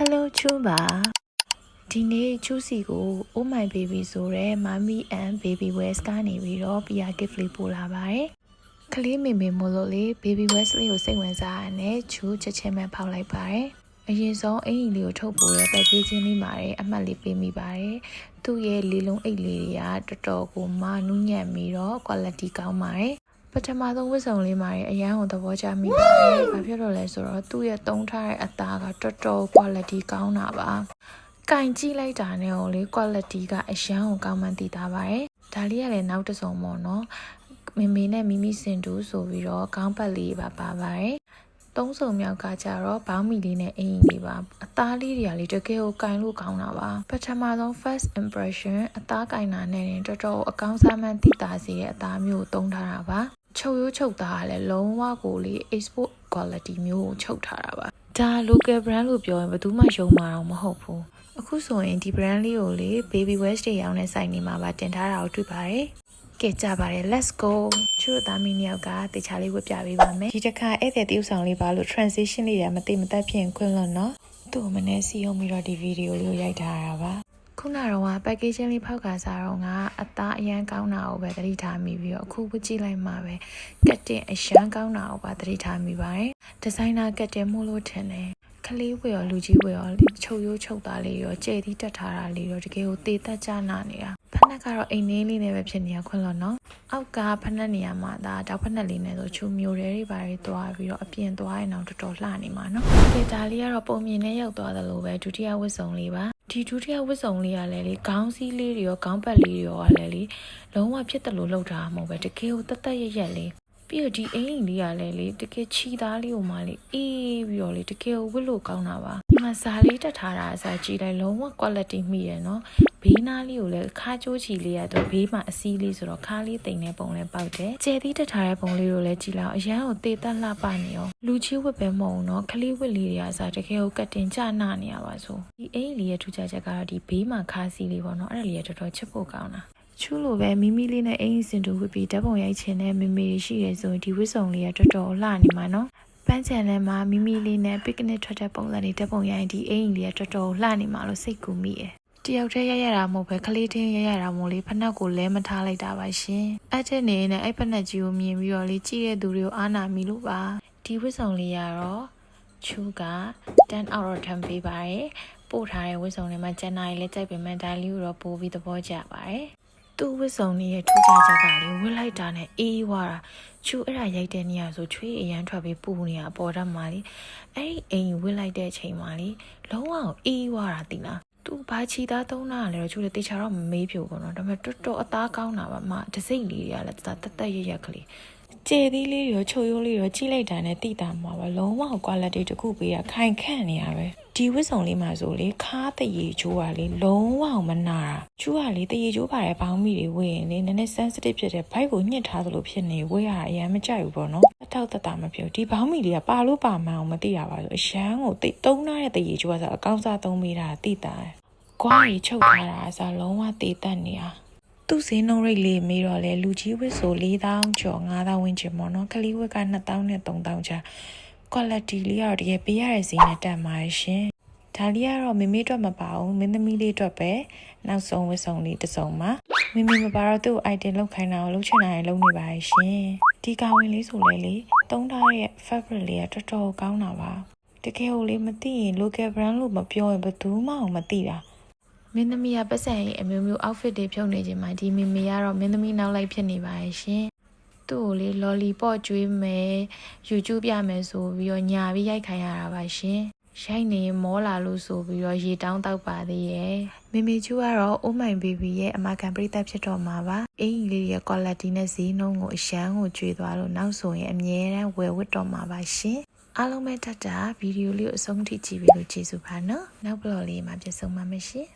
Hello ချူပါဒီနေ့ချူစီကို Oh my baby ဆိုတဲ့ Mommy and Baby Wears ကနေပြီးတော့ PR gift လေးပို့လာပါတယ်ကလေးမေမေမို့လို့လေ Baby Wears လေးကိုစိတ်ဝင်စားရတဲ့ချူချက်ချင်းပဲဖောက်လိုက်ပါတယ်အရင်ဆုံးအင်ကြီးလေးကိုထုတ်ပို့တဲ့ packaging လေးမှာအမှတ်လေးပေးမိပါတယ်သူ့ရဲ့လေးလုံးအိတ်လေးတွေကတော်တော်ကိုမနူးညံ့ပြီးတော့ quality ကောင်းပါတယ်ပထမဆုံးဝတ်စုံလေးမှာအရန်ကိုသဘောကျမိပါတယ်။ဘာဖြစ်လို့လဲဆိုတော့သူ့ရဲ့တုံးထားတဲ့အသားကတော်တော် quality ကောင်းတာပါ။ကင်ကြည့်လိုက်တာနဲ့ဟိုလေ quality ကအရန်ကိုကောင်းမှန်းသိတာပါတယ်။ဒါလေးကလည်းနောက်တစ်စုံပေါ့နော်။မေမေနဲ့မိမိစင်တူဆိုပြီးတော့ခေါင်းပတ်လေးပါပါတယ်။သုံးစုံမြောက်ကကြတော့ဘောင်းမီလေးနဲ့အင်ကြီးလေးပါအသားလေးတွေကလေတကယ်ကိုကင်လို့ကောင်းတာပါပထမဆုံး first impression အသားကင်တာနဲ့တော်တော်အကောင်းစားမှန်းသိတာစီတဲ့အသားမျိုးကိုသုံးထားတာပါချုပ်ရိုးချုပ်သားကလည်းလုံးဝကိုလေ export quality မျိုးကိုချုပ်ထားတာပါဒါ local brand လို့ပြောရင်ဘယ်သူမှယုံမှာတော့မဟုတ်ဘူးအခုဆိုရင်ဒီ brand လေးကိုလေ baby wear တွေရောင်းတဲ့ဆိုင်တွေမှာပါတင်ထားတာကိုတွေ့ပါတယ်ကဲကြပါတယ် let's go ချူတို့သားမီးနှစ်ယောက်ကတေချာလေးဝတ်ပြပေးပါမယ်ဒီတစ်ခါဧည့်သည်တယောက်ဆောင်လေးပါလို့ transition လေးရမသိမတတ်ဖြစ်ခွင့်လွန်နော်သူ့မနေ့စီအောင်ပြီးတော့ဒီဗီဒီယိုလေးကိုရိုက်ထားတာပါခုနကတော့ packaging လေးဖောက်ကစားတော့ငါအသားအရန်ကောင်းတာကိုပဲသတိထားမိပြီးတော့အခုဝတ်ကြည့်လိုက်မှပဲကတ်တင်အရန်ကောင်းတာကိုပါသတိထားမိပါတယ်ဒီဇိုင်နာကတ်တင်မို့လို့ထင်တယ်ကလေးဝယ်ရောလူကြီးဝယ်ရောချုပ်ရိုးချုပ်သားလေးရောကြဲသီးတက်ထားတာလေးရောတကယ်ကိုတေသက်ကြနာနေတာဖက်နက်ကတော့အိမ်လေးလေးနဲ့ပဲဖြစ်နေရခွင့်လို့နော်အောက်ကဖက်နက်နေရာမှာဒါတောက်ဖက်နက်လေးနဲ့ဆိုချူမျိုးတွေပါတွေသွားပြီးတော့အပြင်သွားရင်တော့တော်တော်လှနေမှာနော်ဒီဒါလေးကတော့ပုံမြင်နဲ့ရောက်သွားတယ်လို့ပဲဒုတိယဝတ်စုံလေးပါဒီဒုတိယဝတ်စုံလေးကလည်းလေခေါင်းစည်းလေးတွေရောခေါင်းပတ်လေးတွေရောကလည်းလေလုံးဝဖြစ်တယ်လို့လောက်တာမဟုတ်ပဲတကယ်ကိုတက်တက်ရက်ရက်လေးပြီးတော့ဒီအင်ကြီးလေးကလည်းလေတကယ်ချီသားလေးကိုမှလေအေးပြီးတော့လေတကယ်ဝတ်လို့ကောင်းတာပါဒီမှာဇာလေးတက်ထားတာအစားကြည့်လိုက်လုံးဝ quality မိရယ်နော်ဘေးနားလေးကိုလည်းခါကျိုးချီလေးရတော့ဘေးမှာအစည်းလေးဆိုတော့ခါလေးတိမ်တဲ့ပုံလေးပေါက်တယ်ကျဲသီးတက်ထားတဲ့ပုံလေးကိုလည်းကြည့်လိုက်အရန်ကိုတေသက်လှပနေရောလူချီဝတ်ပဲမဟုတ်နော်ခလေးဝတ်လေးတွေအစားတကယ်ကိုကတ်တင်ကြနာနေရပါဆိုဒီအင်ကြီးလေးရဲ့ထူးခြားချက်ကတော့ဒီဘေးမှာခါစီလေးပေါ့နော်အဲ့ဒါလေးကတော်တော်ချစ်ဖို့ကောင်းတာချူလိုပဲမိမိလေးနဲ့အင်ကြီးစင်တူဝတ်ပြီးဓာတ်ပုံရိုက်ချင်တဲ့မေမေရှိရဆိုရင်ဒီဝတ်စုံလေးကတော်တော်လှနေမှာနော်ပန်းချန်ထဲမှာမိမိလေးနဲ့ picnic ထွက်တဲ့ပုံစံတွေဓာတ်ပုံရိုက်ဒီအင်ကြီးလေးကတော်တော်လှနေမှာလို့စိတ်ကူမိတယ်တယောက်တည်းရရတာမဟုတ်ပဲခလေးတင်းရရတာမို့လေဖက်နှက်ကိုလဲမထားလိုက်တာပါရှင်အဲ့တဲ့နေနဲ့အဲ့ဖက်နှက်ကြီးကိုမြင်ပြီးတော့လေကြည့်တဲ့သူတွေကိုအားနာမိလို့ပါဒီဝတ်စုံလေးကတော့ချူက10 out of 10ပေးပါတယ်ပို့ထားတဲ့ဝတ်စုံတွေမှာကျန်တာတွေလည်းကြိုက်ပေမဲ့ဒါလေးကိုတော့ပို့ပြီးသဘောကျပါတယ်သူ့ဝတ်စုံလေးရဲ့ထူးခြားချက်ကလေဝတ်လိုက်တာနဲ့အေးဝါတာချူအဲ့ဒါရိုက်တဲ့နေရာဆိုချွေးအရန်ထွက်ပြီးပူနေတာပေါ်တတ်မှာလေအဲ့ဒီအိမ်ဝတ်လိုက်တဲ့အချိန်မှာလေလုံးဝအေးဝါတာသိလားသူဘာချီသားသုံးတာလဲတော့ကျူလေတေချာတော့မမေးဖြူဘူးနော်ဒါပေမဲ့တော်တော်အသားကောင်းတာပါမတစိမ့်လေးတွေကလည်းတက်တက်ရရက်ကလေးကျေသီးလေးရောချုပ်ရိုးလေးရောကြီးလိုက်တာနဲ့တိတာမှာပါလုံးဝ quality တခုပေးရခိုင်ခန့်နေရပဲဒီဝတ်စုံလေးမှာဆိုလေခါးတရေချိုးကလေလုံးဝမနာတာကျူကလေတရေချိုးပါတဲ့ဘောင်းမီတွေဝေးရင်လေနည်းနည်း sensitive ဖြစ်တဲ့ဘိုက်ကိုညှစ်ထားသလိုဖြစ်နေဝေးရအရင်မကြိုက်ဘူးပေါ့နော်အထောက်တမဖြစ်ဒီဘောင်းမီလေးကပါလို့ပါမှန်းအောင်မသိရပါဘူးအရန်ကိုတိတ်သုံးထားတဲ့တရေချိုးကဆိုအကောင်းစားသုံးမိတာတိတာကွာကြီးချုပ်ထားတာအစားလုံးဝတေးတက်နေတာသူ့ဈေးနှုန်းရိတ်လေးမေးတော့လေလူကြီးဝတ်ဆို4000ကျော်5000ဝန်းကျင်ပေါ့နော်ကလေးဝတ်က2000နဲ့3000ကျ quality လေးကတော့တကယ်ပေးရတဲ့ဈေးနဲ့တက်မှာရှင်ဒါလေးကတော့မေမေအတွက်မပါဘူးမင်းသမီးလေးအတွက်ပဲနောက်ဆုံးဝတ်စုံလေးတစ်စုံပါမေမေမပါတော့သူ့ item လောက်ခိုင်းတာကိုလုပ်ချင်တာလည်းလုပ်နေပါရဲ့ရှင်ဒီကာဝင်လေးဆိုလေတုံးထားတဲ့ fabric လေးကတော်တော်ကောင်းတာပါတကယ်ကိုလေမသိရင် local brand လို့မပြောရင်ဘယ်သူမှမသိတာမင်းသမီးကပတ်စံရဲ့အမျိုးမျိုး outfit တွေဖြုတ်နေခြင်းမှာဒီမေမေကတော့မင်းသမီးနောက်လိုက်ဖြစ်နေပါရဲ့ရှင်သူ့ကိုလေ lollipop ကျွေးမယ် YouTube ပြမယ်ဆိုပြီးတော့ညာပြီးရိုက်ခိုင်းရတာပါရှင်ရိုက်နေမောလာလို့ဆိုပြီးတော့ရေတောင်းတောက်ပါသေးရဲ့မေမေချူကတော့ Oh my baby ရဲ့အမကန်ပရိသတ်ဖြစ်တော့မှာပါအင်ကြီးလေးရဲ့ quality နဲ့ဈေးနှုန်းကိုအရှမ်းကိုကျွေးသွားလို့နောက်ဆိုရင်အမြဲတမ်းဝယ်ဝတ်တော့မှာပါရှင်အားလုံးပဲတတ်တာဗီဒီယိုလေးကိုအဆုံးထိကြည့်ပြီးလို့ကျေးဇူးပါနော်နောက်ဘလော့လေးမှာပြန်ဆုံပါမယ်ရှင်